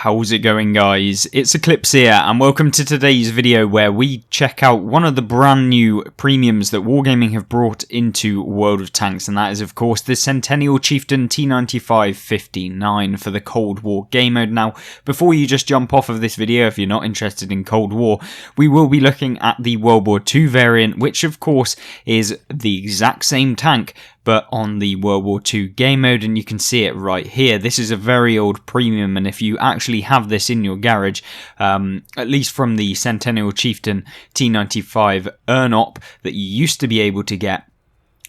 How's it going, guys? It's Eclipse here, and welcome to today's video where we check out one of the brand new premiums that Wargaming have brought into World of Tanks, and that is of course the Centennial Chieftain T95-59 for the Cold War game mode. Now, before you just jump off of this video if you're not interested in Cold War, we will be looking at the World War II variant, which of course is the exact same tank but on the World War II game mode, and you can see it right here. This is a very old premium, and if you actually have this in your garage, at least from the Centennial Chieftain T95 Urnop that you used to be able to get,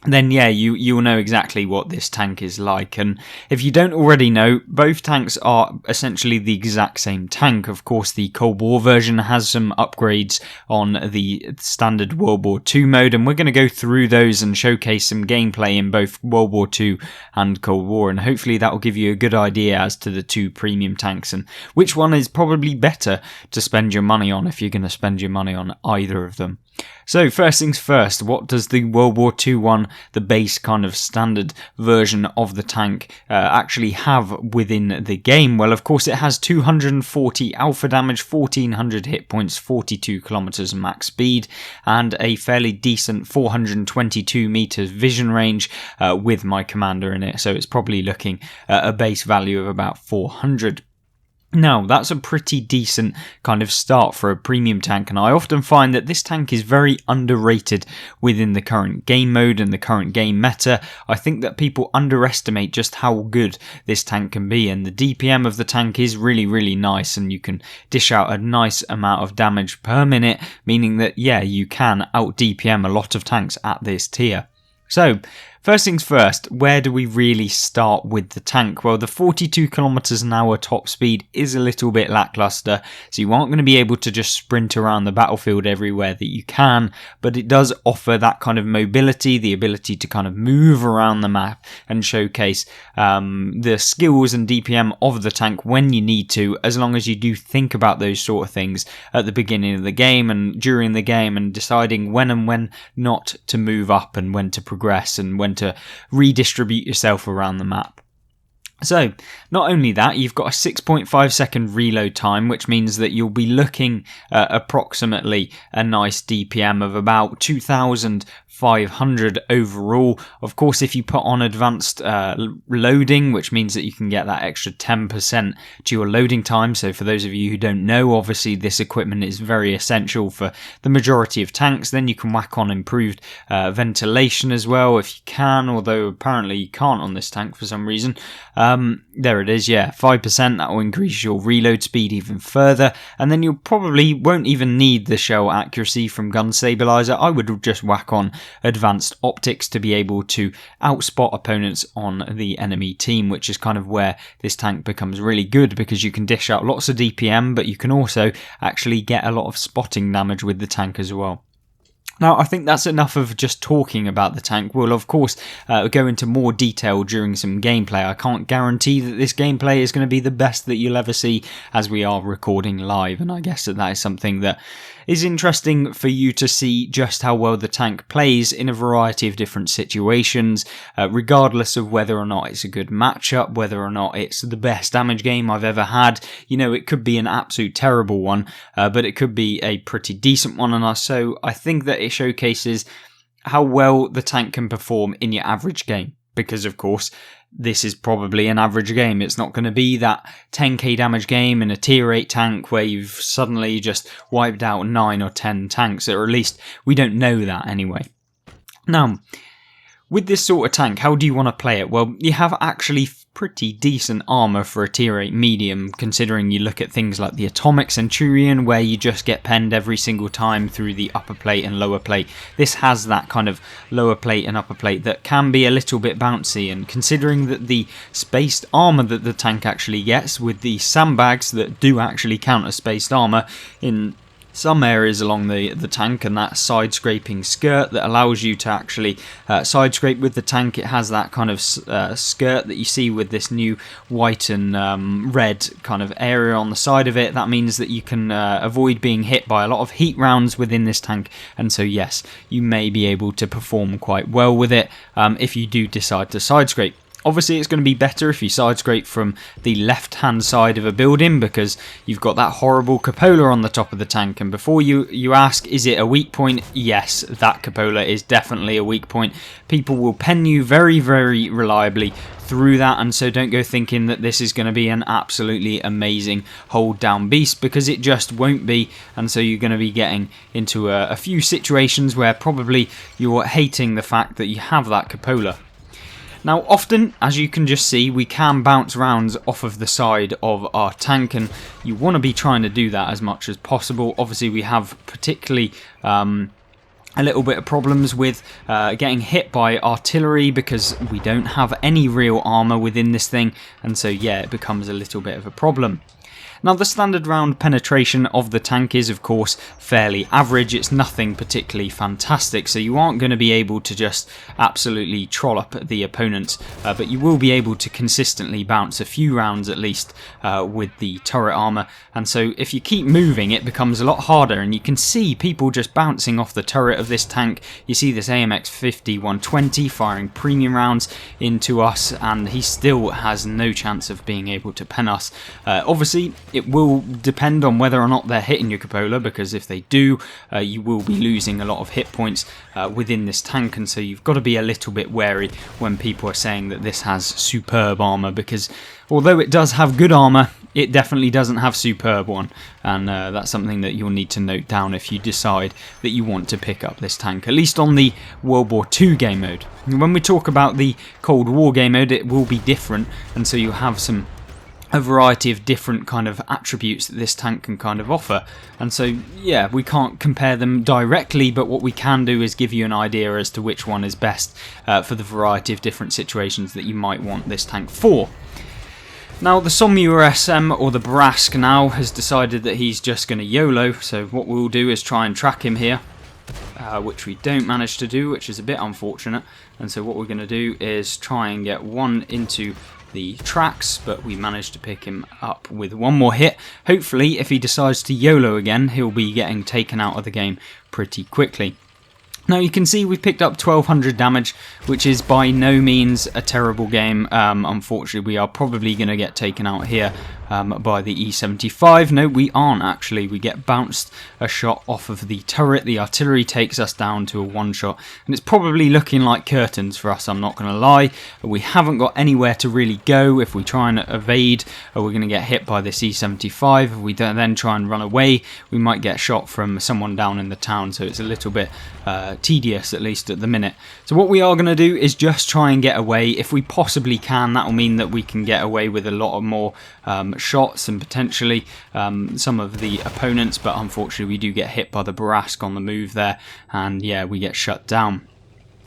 then yeah, you'll know exactly what this tank is like. And if you don't already know, both tanks are essentially the exact same tank. Of course, the Cold War version has some upgrades on the standard World War II mode, and we're going to go through those and showcase some gameplay in both World War II and Cold War, and hopefully that will give you a good idea as to the two premium tanks and which one is probably better to spend your money on if you're going to spend your money on either of them. So first things first, what does the World War II one, the base kind of standard version of the tank, actually have within the game? Well, of course it has 240 alpha damage, 1400 hit points, 42 kilometers max speed, and a fairly decent 422 meters vision range with my commander in it, so it's probably looking at a base value of about 400. Now, that's a pretty decent kind of start for a premium tank, and I often find that this tank is very underrated within the current game mode and the current game meta. I think that people underestimate just how good this tank can be, and the DPM of the tank is really nice, and you can dish out a nice amount of damage per minute, meaning that, yeah, you can out DPM a lot of tanks at this tier. So, first things first, where do we really start with the tank? Well, the 42 kilometers an hour top speed is a little bit lackluster, so you aren't going to be able to just sprint around the battlefield everywhere that you can, but it does offer that kind of mobility, the ability to kind of move around the map and showcase the skills and DPM of the tank when you need to, as long as you do think about those sort of things at the beginning of the game and during the game, and deciding when and when not to move up and when to progress and when to redistribute yourself around the map. So, not only that, you've got a 6.5 second reload time, which means that you'll be looking at approximately a nice DPM of about 2,500 overall. Of course, if you put on advanced loading, which means that you can get that extra 10% to your loading time. So for those of you who don't know, obviously this equipment is very essential for the majority of tanks. Then you can whack on improved ventilation as well if you can, although apparently you can't on this tank for some reason. There it is, yeah, 5%, that will increase your reload speed even further, and then you probably won't even need the shell accuracy from gun stabilizer. I would just whack on advanced optics to be able to outspot opponents on the enemy team, which is kind of where this tank becomes really good, because you can dish out lots of DPM, but you can also actually get a lot of spotting damage with the tank as well. Now, I think that's enough of just talking about the tank. We'll, of course, go into more detail during some gameplay. I can't guarantee that this gameplay is going to be the best that you'll ever see, as we are recording live, and I guess that is something that is interesting for you to see just how well the tank plays in a variety of different situations, regardless of whether or not it's a good matchup, whether or not it's the best damage game I've ever had. You know, it could be an absolute terrible one, but it could be a pretty decent one, and so I think that it showcases how well the tank can perform in your average game, because of course this is probably an average game. It's not going to be that 10k damage game in a tier 8 tank where you've suddenly just wiped out 9 or 10 tanks, or at least we don't know that anyway. Now, with this sort of tank, how do you want to play it? Well, you have actually pretty decent armor for a tier 8 medium, considering you look at things like the Atomic Centurion, where you just get penned every single time through the upper plate and lower plate. This has that kind of lower plate and upper plate that can be a little bit bouncy, and considering that the spaced armor that the tank actually gets, with the sandbags that do actually count as spaced armor in some areas along the tank, and that side scraping skirt that allows you to actually side scrape with the tank. It has that kind of skirt that you see with this new white and red kind of area on the side of it. That means that you can avoid being hit by a lot of heat rounds within this tank, and so yes, you may be able to perform quite well with it if you do decide to side scrape. Obviously, it's going to be better if you side scrape from the left-hand side of a building, because you've got that horrible cupola on the top of the tank. And before you ask, is it a weak point? Yes, that cupola is definitely a weak point. People will pen you very, very reliably through that, and so don't go thinking that this is going to be an absolutely amazing hold down beast, because it just won't be. And so you're going to be getting into a few situations where probably you're hating the fact that you have that cupola. Now, often, as you can just see, we can bounce rounds off of the side of our tank, and you want to be trying to do that as much as possible. Obviously, we have particularly a little bit of problems with getting hit by artillery, because we don't have any real armour within this thing, and so yeah, it becomes a little bit of a problem. Now, the standard round penetration of the tank is, of course, fairly average. It's nothing particularly fantastic, so you aren't going to be able to just absolutely trollop the opponents, but you will be able to consistently bounce a few rounds at least with the turret armour. And so if you keep moving, it becomes a lot harder, and you can see people just bouncing off the turret of this tank. You see this AMX-50-120 firing premium rounds into us, and he still has no chance of being able to pen us. Obviously, it will depend on whether or not they're hitting your cupola, because if they do, you will be losing a lot of hit points within this tank, and so you've got to be a little bit wary when people are saying that this has superb armour, because although it does have good armour, it definitely doesn't have superb one, and that's something that you'll need to note down if you decide that you want to pick up this tank, at least on the World War II game mode. When we talk about the Cold War game mode, it will be different, and so you'll have a variety of different kind of attributes that this tank can kind of offer. And so yeah, we can't compare them directly, but what we can do is give you an idea as to which one is best for the variety of different situations that you might want this tank for. Now, the Somua SM, or the Brask now, has decided that he's just going to YOLO, so what we'll do is try and track him here, which we don't manage to do, which is a bit unfortunate. And so what we're going to do is try and get one into the tracks, but we managed to pick him up with one more hit. Hopefully, if he decides to YOLO again, he'll be getting taken out of the game pretty quickly. Now, you can see we've picked up 1200 damage, which is by no means a terrible game. Unfortunately, we are probably going to get taken out here by the E75. No, we aren't actually. We get bounced a shot off of the turret. The artillery takes us down to a one-shot, and it's probably looking like curtains for us, I'm not going to lie. We haven't got anywhere to really go. If we try and evade, we're going to get hit by this E75. If we then try and run away, we might get shot from someone down in the town, so it's a little bit tedious, at least at the minute. So what we are going to do is just try and get away. If we possibly can, that will mean that we can get away with a lot more shots and potentially some of the opponents, but unfortunately we do get hit by the Brask on the move there, and yeah, we get shut down.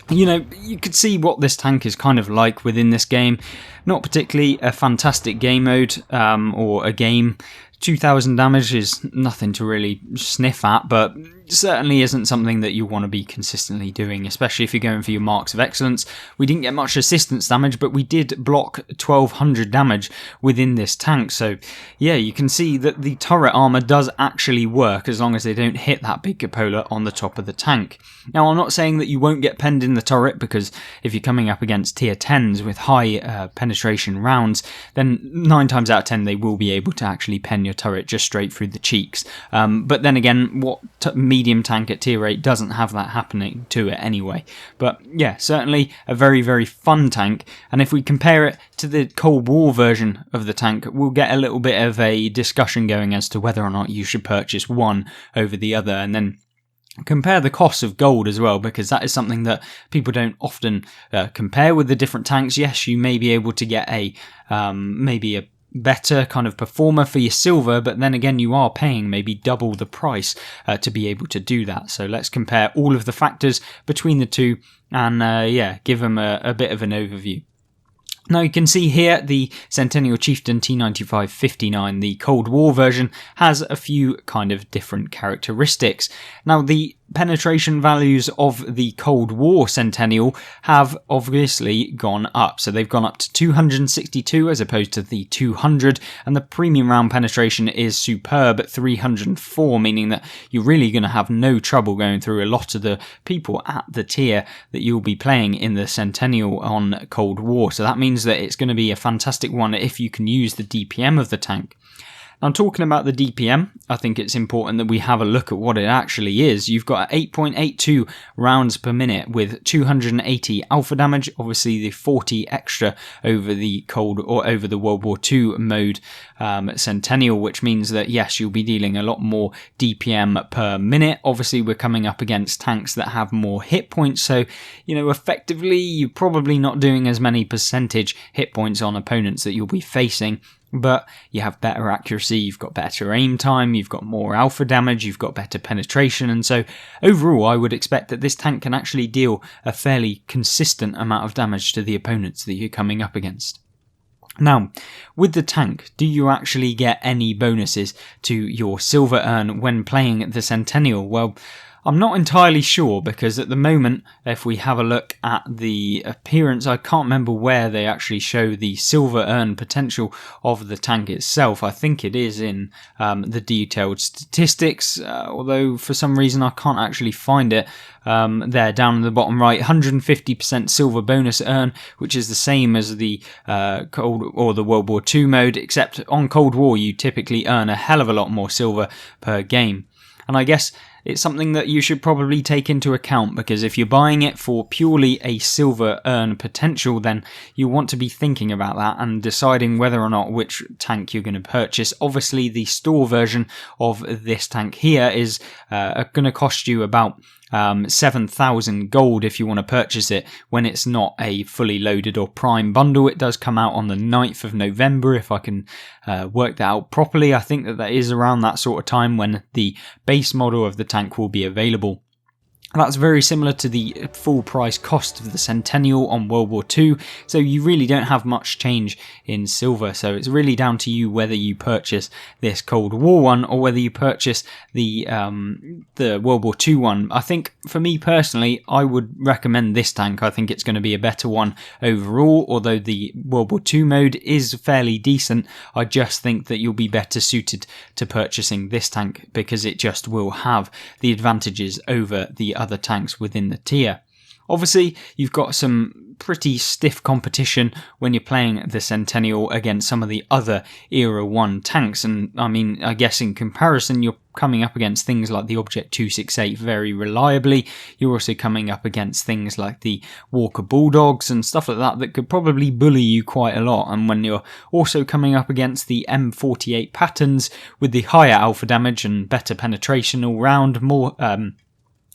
You know, you could see what this tank is kind of like within this game. Not particularly a fantastic game mode or a game. 2000 damage is nothing to really sniff at, but certainly isn't something that you want to be consistently doing, especially if you're going for your marks of excellence. We didn't get much assistance damage, but we did block 1200 damage within this tank. So yeah, you can see that the turret armor does actually work as long as they don't hit that big cupola on the top of the tank. Now, I'm not saying that you won't get penned in the turret, because if you're coming up against tier 10s with high penetration rounds, then 9 times out of 10 they will be able to actually pen your turret just straight through the cheeks. But then again, what medium tank at tier 8 doesn't have that happening to it anyway. But yeah, certainly a very, very fun tank, and if we compare it to the Cold War version of the tank, we'll get a little bit of a discussion going as to whether or not you should purchase one over the other, and then compare the cost of gold as well, because that is something that people don't often compare with the different tanks. Yes, you may be able to get a maybe a better kind of performer for your silver, but then again you are paying maybe double the price to be able to do that. So let's compare all of the factors between the two and yeah, give them a bit of an overview. Now, you can see here the Centennial Chieftain T95-59, the Cold War version, has a few kind of different characteristics. Now, the penetration values of the Cold War Centennial have obviously gone up. So they've gone up to 262 as opposed to the 200, and the premium round penetration is superb at 304, meaning that you're really going to have no trouble going through a lot of the people at the tier that you'll be playing in the Centennial on Cold War. So that means that it's going to be a fantastic one if you can use the DPM of the tank. Now, talking about the DPM, I think it's important that we have a look at what it actually is. You've got 8.82 rounds per minute with 280 alpha damage, obviously the 40 extra over the over the World War II mode Centennial, which means that yes, you'll be dealing a lot more DPM per minute. Obviously, we're coming up against tanks that have more hit points, so effectively you're probably not doing as many percentage hit points on opponents that you'll be facing. But you have better accuracy, you've got better aim time, you've got more alpha damage, you've got better penetration, and so overall I would expect that this tank can actually deal a fairly consistent amount of damage to the opponents that you're coming up against. Now, with the tank, do you actually get any bonuses to your silver urn when playing the Centennial? Well, I'm not entirely sure, because at the moment, if we have a look at the appearance, I can't remember where they actually show the silver urn potential of the tank itself. I think it is in the detailed statistics, although for some reason I can't actually find it. There down in the bottom right, 150% silver bonus earn, which is the same as the the World War II mode, except on Cold War you typically earn a hell of a lot more silver per game. And I guess it's something that you should probably take into account, because if you're buying it for purely a silver earn potential, then you want to be thinking about that and deciding whether or not which tank you're going to purchase. Obviously, the store version of this tank here is going to cost you about 7,000 gold if you want to purchase it when it's not a fully loaded or prime bundle. It does come out on the 9th of November if I can work that out properly. I think that is around that sort of time when the base model of the tank will be available. That's very similar to the full price cost of the Centennial on World War II, so you really don't have much change in silver, so it's really down to you whether you purchase this Cold War one or whether you purchase the World War II one. I think, for me personally, I would recommend this tank. I think it's going to be a better one overall, although the World War II mode is fairly decent. I just think that you'll be better suited to purchasing this tank because it just will have the advantages over the other tanks within the tier. Obviously, you've got some pretty stiff competition when you're playing the Centennial against some of the other Era 1 tanks, and I mean, I guess in comparison, you're coming up against things like the Object 268 very reliably. You're also coming up against things like the Walker Bulldogs and stuff like that that could probably bully you quite a lot, and when you're also coming up against the M48 Patterns with the higher alpha damage and better penetration all round, more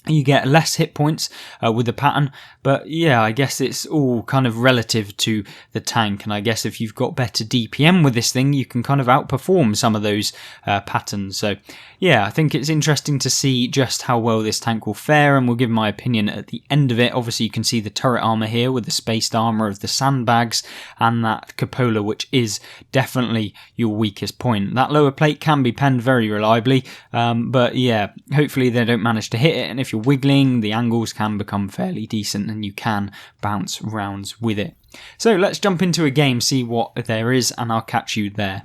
you get less hit points with the pattern, but yeah, I guess it's all kind of relative to the tank, and I guess if you've got better DPM with this thing, you can kind of outperform some of those patterns. So yeah, I think it's interesting to see just how well this tank will fare, and we'll give my opinion at the end of it. Obviously, you can see the turret armor here with the spaced armor of the sandbags and that cupola, which is definitely your weakest point. That lower plate can be penned very reliably, but yeah, hopefully they don't manage to hit it, and if you're wiggling, the angles can become fairly decent and you can bounce rounds with it. So let's jump into a game, see what there is, and I'll catch you there.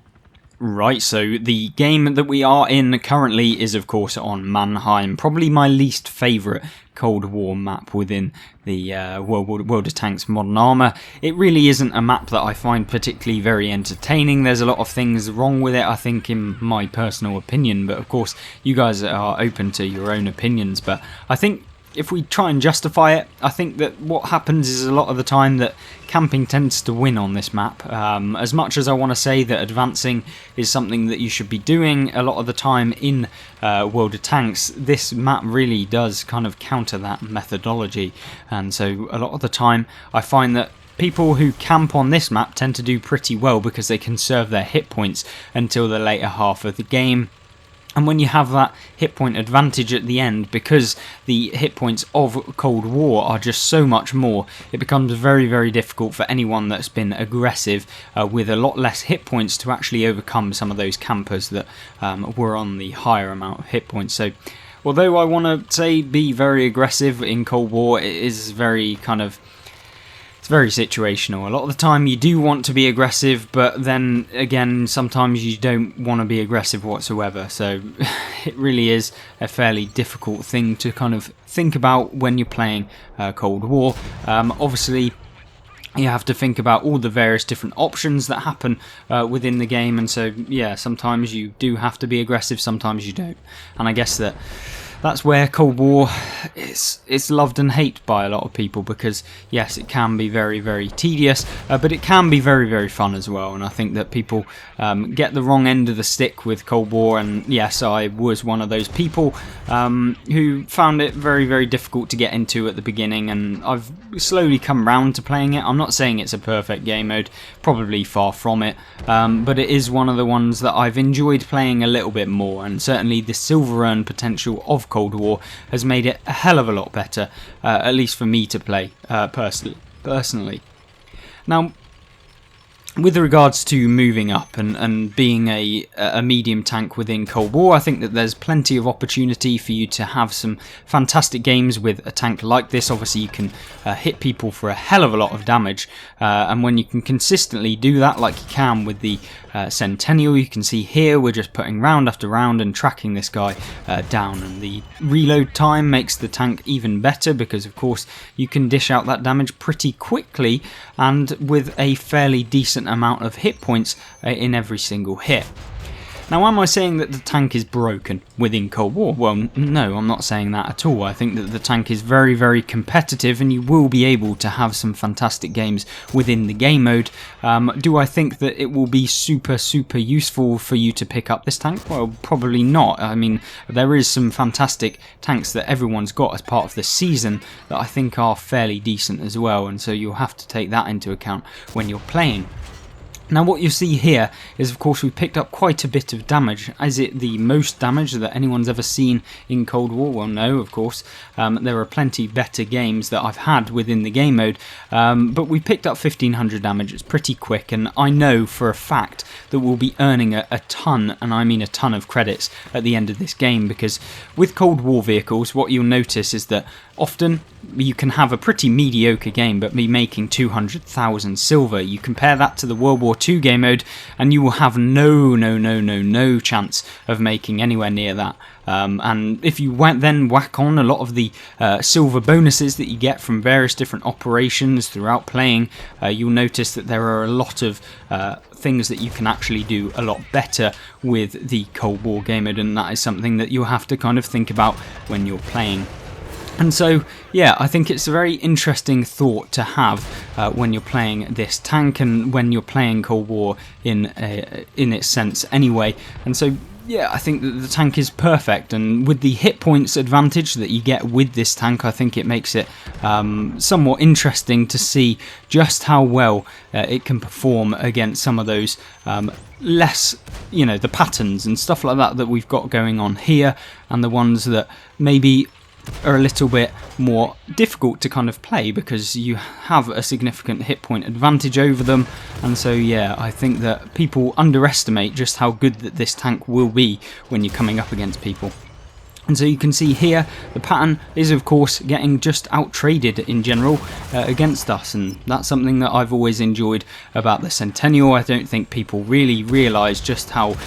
Right, so the game that we are in currently is of course on Mannheim, probably my least favourite Cold War map within the World of Tanks Modern Armour. It really isn't a map that I find particularly very entertaining. There's a lot of things wrong with it, I think, in my personal opinion, but of course you guys are open to your own opinions. But I think if we try and justify it, I think that what happens is a lot of the time that camping tends to win on this map. As much as I want to say that advancing is something that you should be doing a lot of the time in World of Tanks, this map really does kind of counter that methodology. And so a lot of the time I find that people who camp on this map tend to do pretty well because they conserve their hit points until the later half of the game. And when you have that hit point advantage at the end, because the hit points of Cold War are just so much more, it becomes very, very difficult for anyone that's been aggressive with a lot less hit points to actually overcome some of those campers that were on the higher amount of hit points. So although I want to say be very aggressive in Cold War, it is very kind of, it's very situational. A lot of the time you do want to be aggressive, but then again sometimes you don't want to be aggressive whatsoever. So it really is a fairly difficult thing to kind of think about when you're playing Cold War. Obviously you have to think about all the various different options that happen within the game, and so yeah, sometimes you do have to be aggressive, sometimes you don't. And I guess that's where Cold War is loved and hated by a lot of people, because yes, it can be very, very tedious, but it can be very, very fun as well. And I think that people get the wrong end of the stick with Cold War, and yes, I was one of those people who found it very, very difficult to get into at the beginning, and I've slowly come round to playing it. I'm not saying it's a perfect game mode, probably far from it, but it is one of the ones that I've enjoyed playing a little bit more, and certainly the silver earn potential of Cold War has made it a hell of a lot better, at least for me to play personally. Now, with regards to moving up and being a medium tank within Cold War, I think that there's plenty of opportunity for you to have some fantastic games with a tank like this. Obviously you can hit people for a hell of a lot of damage, and when you can consistently do that like you can with the Centennial, you can see here we're just putting round after round and tracking this guy down, and the reload time makes the tank even better, because of course you can dish out that damage pretty quickly and with a fairly decent amount of hit points in every single hit. Now, am I saying that the tank is broken within Cold War? Well, no, I'm not saying that at all. I think that the tank is very, very competitive, and you will be able to have some fantastic games within the game mode. Do I think that it will be super, super useful for you to pick up this tank? Well, probably not. I mean, there is some fantastic tanks that everyone's got as part of the season that I think are fairly decent as well, and so you'll have to take that into account when you're playing. Now, what you see here is, of course, we picked up quite a bit of damage. Is it the most damage that anyone's ever seen in Cold War? Well, no, of course. There are plenty better games that I've had within the game mode, but we picked up 1500 damage. It's pretty quick, and I know for a fact that we'll be earning a ton, and I mean a ton of credits at the end of this game, because with Cold War vehicles, what you'll notice is that often you can have a pretty mediocre game but be making 200,000 silver. You compare that to the World War II game mode and you will have no chance of making anywhere near that. And if you then whack on a lot of the silver bonuses that you get from various different operations throughout playing, you'll notice that there are a lot of things that you can actually do a lot better with the Cold War game mode, and that is something that you'll have to kind of think about when you're playing. And so, yeah, I think it's a very interesting thought to have when you're playing this tank and when you're playing Cold War in its sense anyway. And so, yeah, I think that the tank is perfect, and with the hit points advantage that you get with this tank, I think it makes it somewhat interesting to see just how well it can perform against some of those less, the patterns and stuff like that we've got going on here, and the ones that maybe are a little bit more difficult to kind of play because you have a significant hit point advantage over them. And so yeah, I think that people underestimate just how good that this tank will be when you're coming up against people. And so you can see here the pattern is of course getting just out traded in general against us, and that's something that I've always enjoyed about the Centennial. I don't think people really realise just how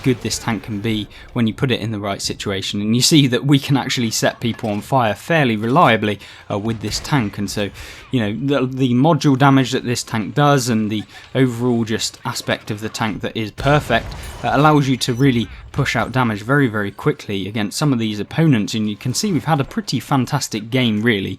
good this tank can be when you put it in the right situation, and you see that we can actually set people on fire fairly reliably with this tank. And so the module damage that this tank does and the overall just aspect of the tank that is perfect allows you to really push out damage very, very quickly against some of these opponents, and you can see we've had a pretty fantastic game really.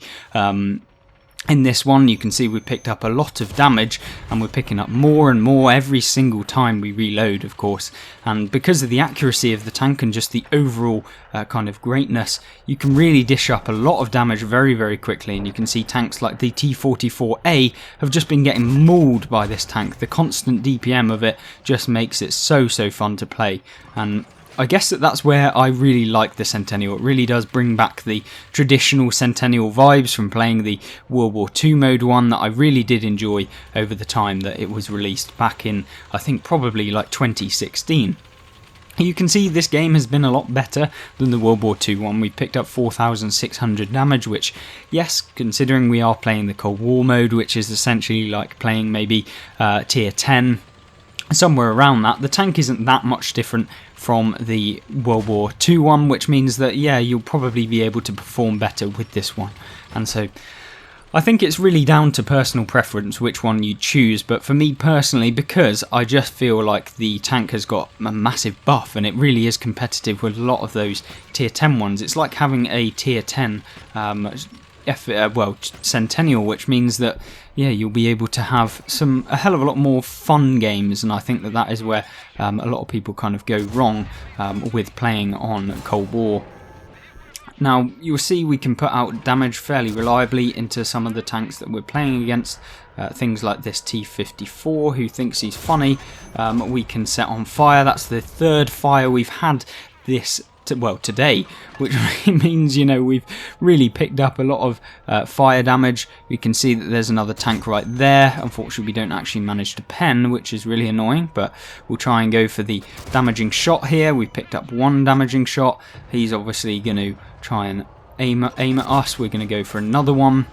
In this one you can see we picked up a lot of damage, and we're picking up more and more every single time we reload, of course. And because of the accuracy of the tank and just the overall kind of greatness, you can really dish up a lot of damage very, very quickly. And you can see tanks like the T-44A have just been getting mauled by this tank. The constant DPM of it just makes it so fun to play, and I guess that's where I really like the Centennial. It really does bring back the traditional Centennial vibes from playing the World War II mode one that I really did enjoy over the time that it was released back in, I think, probably like 2016. You can see this game has been a lot better than the World War II one. We've picked up 4,600 damage, which, yes, considering we are playing the Cold War mode, which is essentially like playing maybe tier 10, somewhere around that, the tank isn't that much different from the World War II one, which means that, yeah, you'll probably be able to perform better with this one. And so I think it's really down to personal preference which one you choose, but for me personally, because I just feel like the tank has got a massive buff and it really is competitive with a lot of those tier 10 ones. It's like having a tier 10 Centennial, which means that, yeah, you'll be able to have a hell of a lot more fun games, and I think that is where a lot of people kind of go wrong with playing on Cold War. Now, you'll see we can put out damage fairly reliably into some of the tanks that we're playing against. Things like this T-54, who thinks he's funny, we can set on fire. That's the third fire we've had today, which means, you know, we've really picked up a lot of fire damage. We can see that there's another tank right there. Unfortunately, we don't actually manage to pen, which is really annoying, but we'll try and go for the damaging shot here. We've picked up one damaging shot. He's obviously going to try and aim at us. We're going to go for another one.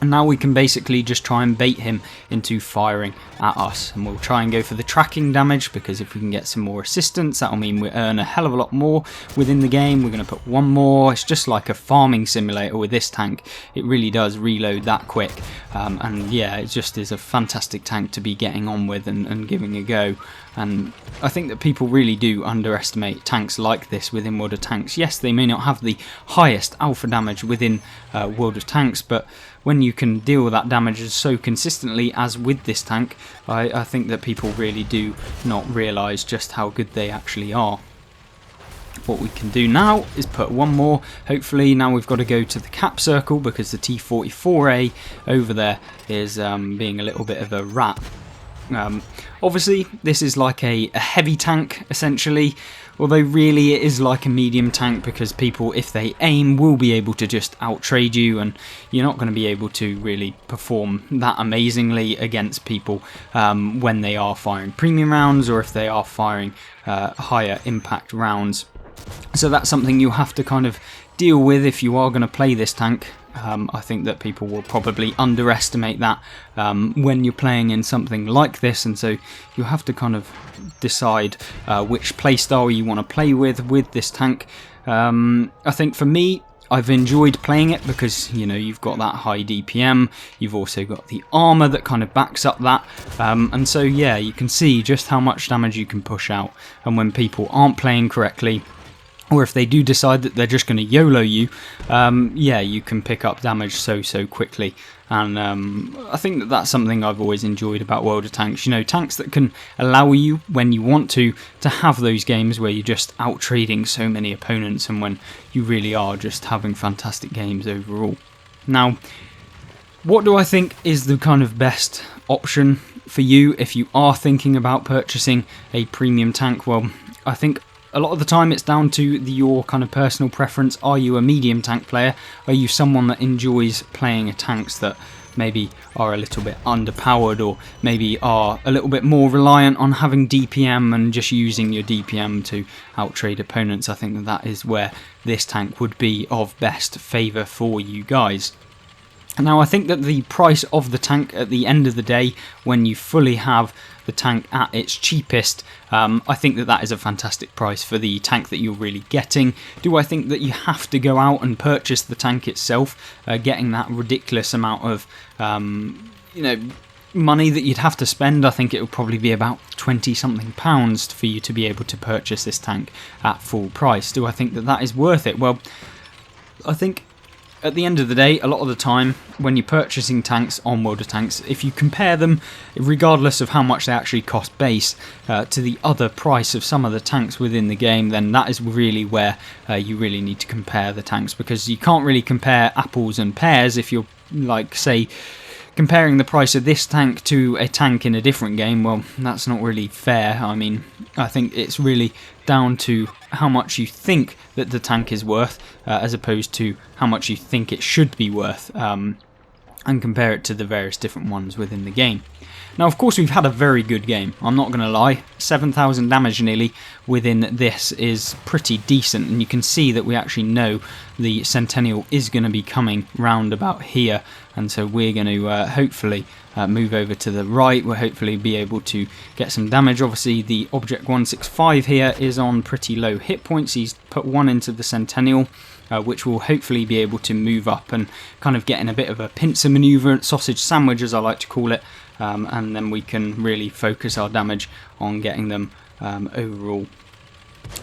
And now we can basically just try and bait him into firing at us. And we'll try and go for the tracking damage, because if we can get some more assistance, that'll mean we earn a hell of a lot more within the game. We're going to put one more. It's just like a farming simulator with this tank. It really does reload that quick. And yeah, it just is a fantastic tank to be getting on with and giving a go. And I think that people really do underestimate tanks like this within World of Tanks. Yes, they may not have the highest alpha damage within World of Tanks, but when you can deal that damage so consistently as with this tank, I think that people really do not realise just how good they actually are. What we can do now is put one more. Hopefully now we've got to go to the cap circle, because the T-44A over there is being a little bit of a rat. Obviously this is like a heavy tank essentially, although really it is like a medium tank, because people, if they aim, will be able to just outtrade you, and you're not going to be able to really perform that amazingly against people when they are firing premium rounds, or if they are firing higher impact rounds. So that's something you have to kind of deal with if you are going to play this tank. I think that people will probably underestimate that when you're playing in something like this, and so you have to kind of decide which playstyle you want to play with this tank. I think for me, I've enjoyed playing it because, you know, you've got that high DPM, you've also got the armour that kind of backs up that, and so yeah, you can see just how much damage you can push out. And when people aren't playing correctly, or if they do decide that they're just going to YOLO you, yeah, you can pick up damage so quickly. And I think that that's something I've always enjoyed about World of Tanks. You know, tanks that can allow you, when you want to have those games where you're just out-trading so many opponents, and when you really are just having fantastic games overall. Now, what do I think is the kind of best option for you if you are thinking about purchasing a premium tank? Well, I think a lot of the time it's down to your kind of personal preference. Are you a medium tank player? Are you someone that enjoys playing tanks that maybe are a little bit underpowered, or maybe are a little bit more reliant on having DPM and just using your DPM to outtrade opponents? I think that is where this tank would be of best favour for you guys. Now, I think that the price of the tank at the end of the day, when you fully have the tank at its cheapest, I think that is a fantastic price for the tank that you're really getting. Do I think that you have to go out and purchase the tank itself, getting that ridiculous amount of money that you'd have to spend? I think it would probably be about £20-something for you to be able to purchase this tank at full price. Do I think that is worth it? Well, I think at the end of the day, a lot of the time when you're purchasing tanks on World of Tanks, if you compare them, regardless of how much they actually cost base, to the other price of some of the tanks within the game, then that is really where you really need to compare the tanks, because you can't really compare apples and pears. If you're, like, say, comparing the price of this tank to a tank in a different game, well, that's not really fair. I mean, I think it's really down to how much you think that the tank is worth, as opposed to how much you think it should be worth. and compare it to the various different ones within the game. Now, of course, we've had a very good game, I'm not going to lie. 7,000 damage nearly within this is pretty decent, and you can see that we actually know the Centennial is going to be coming round about here, and so we're going to hopefully move over to the right. We'll hopefully be able to get some damage. Obviously, the Object 165 here is on pretty low hit points. He's put one into the Centennial, which will hopefully be able to move up and kind of get in a bit of a pincer maneuver, sausage sandwich as I like to call it, and then we can really focus our damage on getting them overall.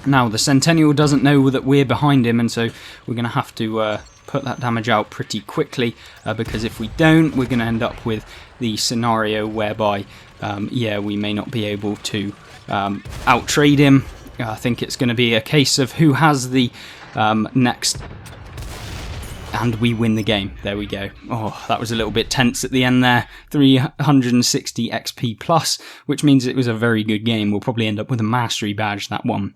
Now, the Centennial doesn't know that we're behind him, and so we're going to have to put that damage out pretty quickly, because if we don't, we're going to end up with the scenario whereby yeah, we may not be able to outtrade him. I think it's going to be a case of who has the next, and we win the game. There we go. Oh, that was a little bit tense at the end there. 360 XP plus, which means it was a very good game. We'll probably end up with a mastery badge, that one.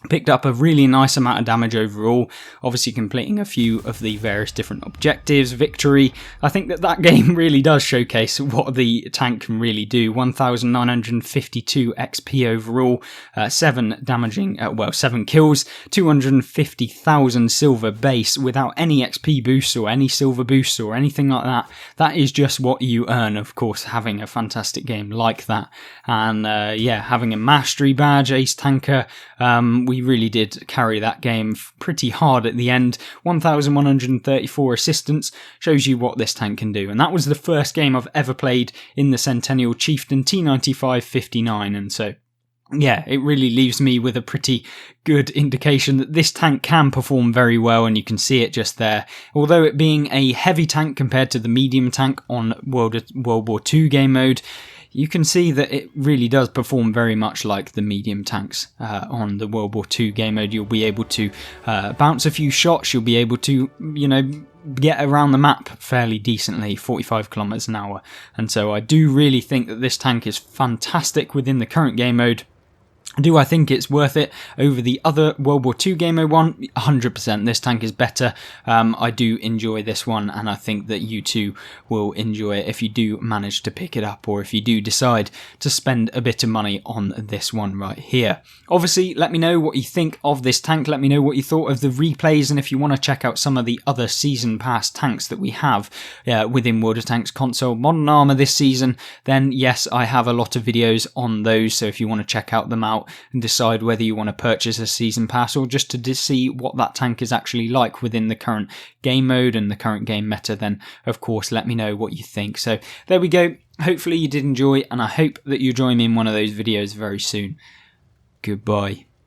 Picked up a really nice amount of damage overall, obviously completing a few of the various different objectives, victory. I think that game really does showcase what the tank can really do. 1,952 XP overall, 7 kills, 250,000 silver base without any XP boosts or any silver boosts or anything like that. That is just what you earn, of course, having a fantastic game like that. And yeah, having a mastery badge, ace tanker, we really did carry that game pretty hard at the end. 1,134 assistance shows you what this tank can do. And that was the first game I've ever played in the Centennial Chieftain T95-59. And so, yeah, it really leaves me with a pretty good indication that this tank can perform very well, and you can see it just there. Although it being a heavy tank compared to the medium tank on World War II game mode, you can see that it really does perform very much like the medium tanks on the World War II game mode. You'll be able to bounce a few shots, you'll be able to, you know, get around the map fairly decently, 45 kilometers an hour. And so I do really think that this tank is fantastic within the current game mode. Do I think it's worth it over the other World War II game mode one? 100%. This tank is better. I do enjoy this one, and I think that you too will enjoy it if you do manage to pick it up, or if you do decide to spend a bit of money on this one right here. Obviously, let me know what you think of this tank. Let me know what you thought of the replays, and if you want to check out some of the other Season Pass tanks that we have within World of Tanks console Modern Armour this season, then yes, I have a lot of videos on those, so if you want to check out them out and decide whether you want to purchase a season pass or just to see what that tank is actually like within the current game mode and the current game meta, then of course let me know what you think. So there we go. Hopefully you did enjoy, and I hope that you join me in one of those videos very soon. Goodbye.